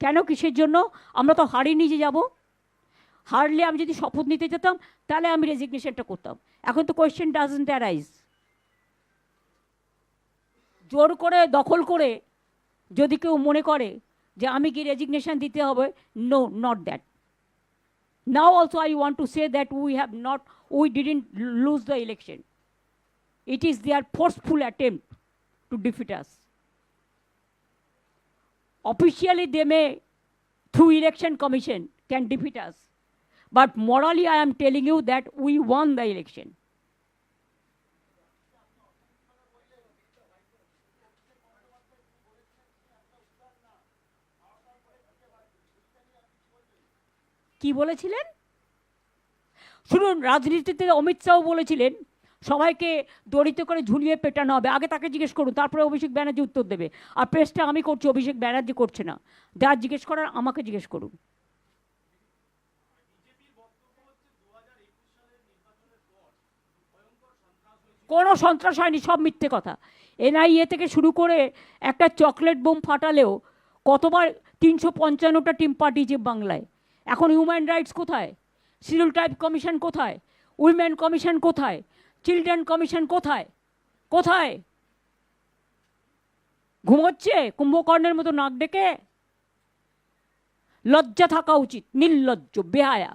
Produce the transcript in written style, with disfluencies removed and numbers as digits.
কেন, কিসের জন্য? আমরা তো হারিয়ে নিয়ে যাব। হারলে আমি যদি শপথ নিতে যেতাম তাহলে আমি রেজিগনেশনটা করতাম। এখন তো কোয়েশ্চেন ডাজন্ট অ্যারাইজ। জোর করে দখল করে যদি কেউ মনে করে যে আমি কি রেজিগনেশন দিতে হবে, no, not that. Now also I want to say that we didn't lose the election. It is their forceful attempt to defeat us. Officially, they may, through election commission, can defeat us. But morally, I am telling you that we won the election. কি বলেছিলেন শুনুন, রাজনীতিতে অমিত শাহ বলেছিলেন সবাইকে দড়িতে করে ঝুলিয়ে পেটানো হবে। আগে তাকে জিজ্ঞেস করুন, তারপরে অভিষেক ব্যানার্জি উত্তর দেবে। আর প্রেসটা আমি করছি, অভিষেক ব্যানার্জি করছে না। যা জিজ্ঞেস করার আমাকে জিজ্ঞেস করুন। কোনো সন্ত্রাস হয়নি, সব মিথ্যে কথা। এনআইএ থেকে শুরু করে একটা চকলেট বোম ফাটালেও কতবার 355টা টিম পাঠিয়েছে বাংলায়। এখন হিউম্যান রাইটস কোথায়? শিডিউল ট্রাইব কমিশন কোথায়? উইমেন কমিশন কোথায়? চিলড্রেন কমিশন কোথায়? কোথায়? ঘুমোচ্ছে কুম্ভকর্ণের মতো নাক ডেকে? লজ্জা থাকা উচিত, নির্লজ্জ, বেহায়া।